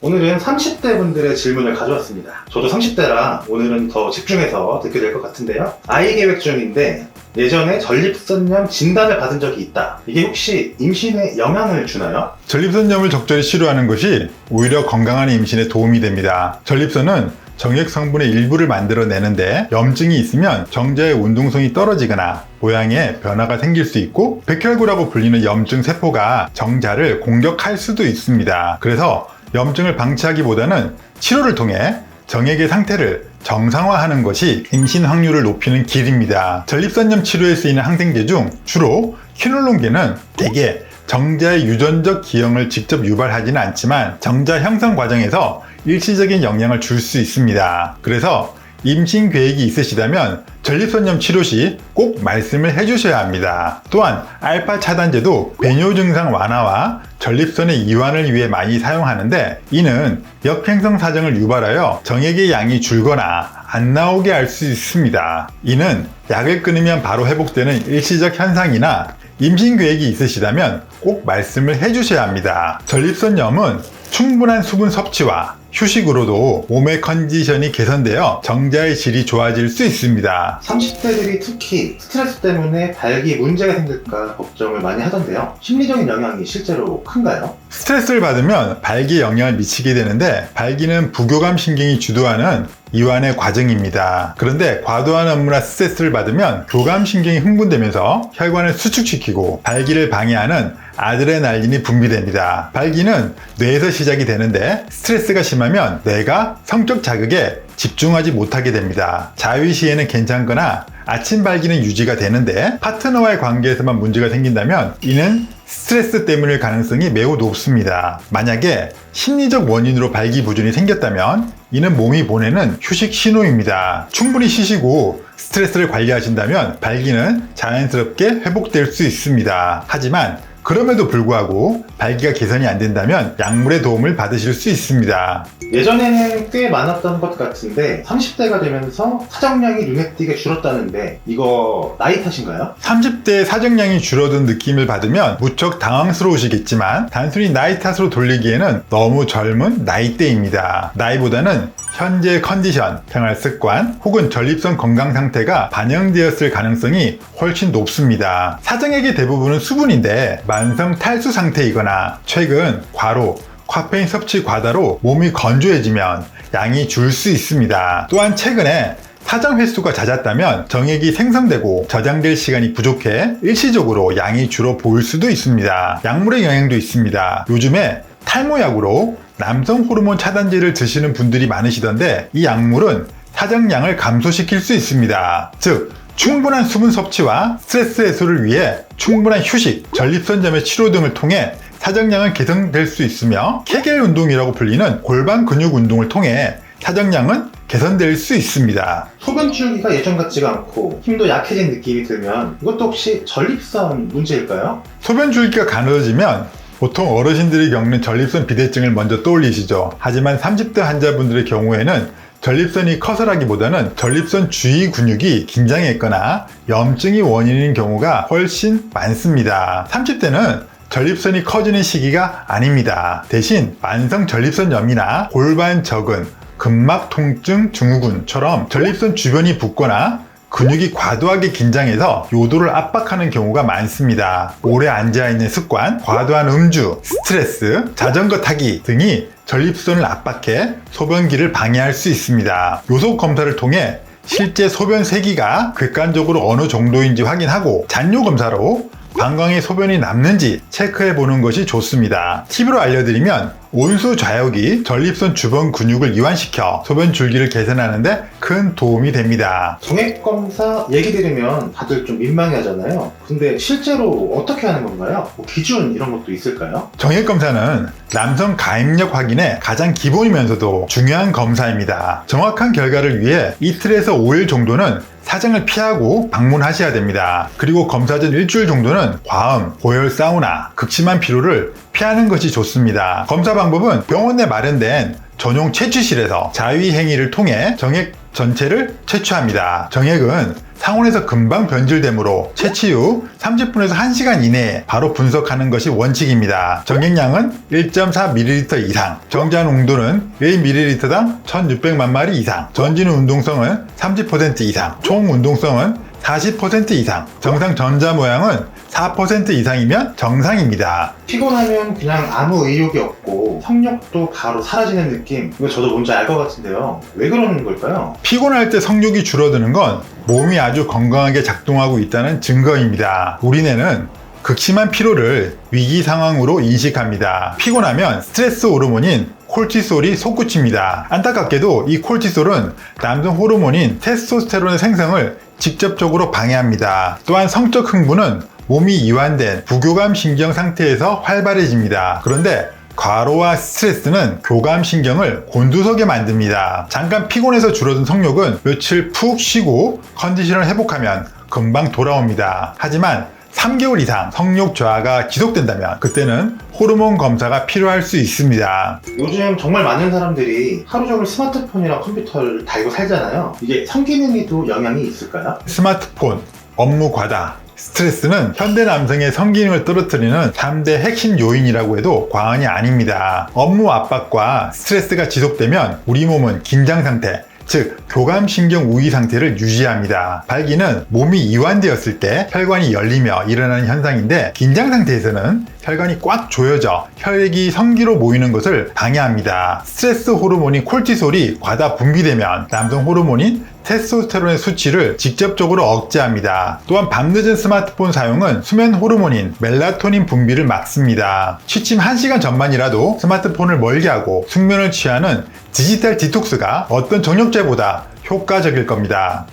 오늘은 30대 분들의 질문을 가져왔습니다. 저도 30대라 오늘은 더 집중해서 듣게 될 것 같은데요. 아이 계획 중인데 예전에 전립선염 진단을 받은 적이 있다. 이게 혹시 임신에 영향을 주나요? 전립선염을 적절히 치료하는 것이 오히려 건강한 임신에 도움이 됩니다. 전립선은 정액 성분의 일부를 만들어내는데 염증이 있으면 정자의 운동성이 떨어지거나 모양에 변화가 생길 수 있고 백혈구라고 불리는 염증 세포가 정자를 공격할 수도 있습니다. 그래서 염증을 방치하기보다는 치료를 통해 정액의 상태를 정상화하는 것이 임신 확률을 높이는 길입니다. 전립선염 치료에 쓰이는 항생제 중 주로 퀴놀론계는 대개 정자의 유전적 기형을 직접 유발하지는 않지만 정자 형성 과정에서 일시적인 영향을 줄 수 있습니다. 그래서 임신 계획이 있으시다면 전립선염 치료 시 꼭 말씀을 해주셔야 합니다. 또한 알파 차단제도 배뇨 증상 완화와 전립선의 이완을 위해 많이 사용하는데 이는 역행성 사정을 유발하여 정액의 양이 줄거나 안 나오게 할 수 있습니다. 이는 약을 끊으면 바로 회복되는 일시적 현상이나 임신 계획이 있으시다면 꼭 말씀을 해주셔야 합니다. 전립선염은 충분한 수분 섭취와 휴식으로도 몸의 컨디션이 개선되어 정자의 질이 좋아질 수 있습니다. 30대들이 특히 스트레스 때문에 발기 문제가 생길까 걱정을 많이 하던데요. 심리적인 영향이 실제로 큰가요? 스트레스를 받으면 발기에 영향을 미치게 되는데 발기는 부교감 신경이 주도하는 이완의 과정입니다. 그런데 과도한 업무나 스트레스를 받으면 교감 신경이 흥분되면서 혈관을 수축시키고 발기를 방해하는 아드레날린이 분비됩니다. 발기는 뇌에서 시작이 되는데 스트레스가 심하면 뇌가 성적 자극에 집중하지 못하게 됩니다. 자위 시에는 괜찮거나 아침 발기는 유지가 되는데 파트너와의 관계에서만 문제가 생긴다면 이는 스트레스 때문일 가능성이 매우 높습니다. 만약에 심리적 원인으로 발기 부전이 생겼다면 이는 몸이 보내는 휴식 신호입니다. 충분히 쉬시고 스트레스를 관리하신다면 발기는 자연스럽게 회복될 수 있습니다. 하지만 그럼에도 불구하고 발기가 개선이 안 된다면 약물의 도움을 받으실 수 있습니다. 예전에는 꽤 많았던 것 같은데 30대가 되면서 사정량이 눈에 띄게 줄었다는데 이거 나이 탓인가요? 30대의 사정량이 줄어든 느낌을 받으면 무척 당황스러우시겠지만 단순히 나이 탓으로 돌리기에는 너무 젊은 나이대입니다. 나이보다는 현재의 컨디션, 생활 습관 혹은 전립선 건강 상태가 반영되었을 가능성이 훨씬 높습니다. 사정액의 대부분은 수분인데 만성 탈수 상태이거나 최근 과로, 카페인 섭취 과다로 몸이 건조해지면 양이 줄 수 있습니다. 또한 최근에 사정 횟수가 잦았다면 정액이 생성되고 저장될 시간이 부족해 일시적으로 양이 줄어 보일 수도 있습니다. 약물의 영향도 있습니다. 요즘에 탈모약으로 남성 호르몬 차단제를 드시는 분들이 많으시던데 이 약물은 사정량을 감소시킬 수 있습니다. 즉 충분한 수분 섭취와 스트레스 해소를 위해 충분한 휴식, 전립선염의 치료 등을 통해 사정량은 개선될 수 있으며 케겔 운동이라고 불리는 골반 근육 운동을 통해 사정량은 개선될 수 있습니다. 소변 줄기가 예전 같지가 않고 힘도 약해진 느낌이 들면 이것도 혹시 전립선 문제일까요? 소변 줄기가 가늘어지면 보통 어르신들이 겪는 전립선 비대증을 먼저 떠올리시죠. 하지만 30대 환자분들의 경우에는 전립선이 커서라기보다는 전립선 주위 근육이 긴장했거나 염증이 원인인 경우가 훨씬 많습니다. 30대는 전립선이 커지는 시기가 아닙니다. 대신 만성 전립선염이나 골반 적은, 근막 통증 증후군처럼 전립선 주변이 붓거나 근육이 과도하게 긴장해서 요도를 압박하는 경우가 많습니다. 오래 앉아있는 습관, 과도한 음주, 스트레스, 자전거 타기 등이 전립선을 압박해 소변기를 방해할 수 있습니다. 요속 검사를 통해 실제 소변 세기가 객관적으로 어느 정도인지 확인하고 잔뇨 검사로 방광에 소변이 남는지 체크해 보는 것이 좋습니다. 팁으로 알려드리면 온수 좌욕이 전립선 주변 근육을 이완시켜 소변 줄기를 개선하는데 큰 도움이 됩니다. 정액 검사 얘기 들으면 다들 좀 민망해 하잖아요. 근데 실제로 어떻게 하는 건가요? 뭐 기준 이런 것도 있을까요? 정액 검사는 남성 가입력 확인의 가장 기본이면서도 중요한 검사입니다. 정확한 결과를 위해 이틀에서 5일 정도는 사정을 피하고 방문하셔야 됩니다. 그리고 검사 전 일주일 정도는 과음, 고열 사우나, 극심한 피로를 피하는 것이 좋습니다. 검사 방법은 병원 내 마련된 전용 채취실에서 자위 행위를 통해 정액 전체를 채취합니다. 정액은 상온에서 금방 변질되므로 채취 후 30분에서 1시간 이내에 바로 분석하는 것이 원칙입니다. 정액량은 1.4ml 이상, 정제한 농도는 1ml당 1600만 마리 이상, 전지는 운동성은 30% 이상, 총 운동성은 40% 이상, 정상 전자 모양은 4% 이상이면 정상입니다. 피곤하면 그냥 아무 의욕이 없고 성욕도 바로 사라지는 느낌. 이거 저도 뭔지 알 것 같은데요. 왜 그러는 걸까요? 피곤할 때 성욕이 줄어드는 건 몸이 아주 건강하게 작동하고 있다는 증거입니다. 우리 뇌는 극심한 피로를 위기 상황으로 인식합니다. 피곤하면 스트레스 호르몬인 콜티솔이 솟구칩니다. 안타깝게도 이 콜티솔은 남성 호르몬인 테스토스테론의 생성을 직접적으로 방해합니다. 또한 성적 흥분은 몸이 이완된 부교감 신경 상태에서 활발해집니다. 그런데 과로와 스트레스는 교감 신경을 곤두서게 만듭니다. 잠깐 피곤해서 줄어든 성욕은 며칠 푹 쉬고 컨디션을 회복하면 금방 돌아옵니다. 하지만 3개월 이상 성욕 저하가 지속된다면 그때는 호르몬 검사가 필요할 수 있습니다. 요즘 정말 많은 사람들이 하루 종일 스마트폰이랑 컴퓨터를 달고 살잖아요. 이게 성기능에도 영향이 있을까요? 스마트폰, 업무 과다, 스트레스는 현대 남성의 성기능을 떨어뜨리는 3대 핵심 요인이라고 해도 과언이 아닙니다. 업무 압박과 스트레스가 지속되면 우리 몸은 긴장 상태, 즉 교감신경 우위 상태를 유지합니다. 발기는 몸이 이완되었을 때 혈관이 열리며 일어나는 현상인데 긴장 상태에서는 혈관이 꽉 조여져 혈액이 성기로 모이는 것을 방해합니다. 스트레스 호르몬인 콜티솔이 과다 분비되면 남성 호르몬인 테스토스테론의 수치를 직접적으로 억제합니다. 또한 밤늦은 스마트폰 사용은 수면 호르몬인 멜라토닌 분비를 막습니다. 취침 1시간 전만이라도 스마트폰을 멀리하고 숙면을 취하는 디지털 디톡스가 어떤 정력제보다 효과적일 겁니다.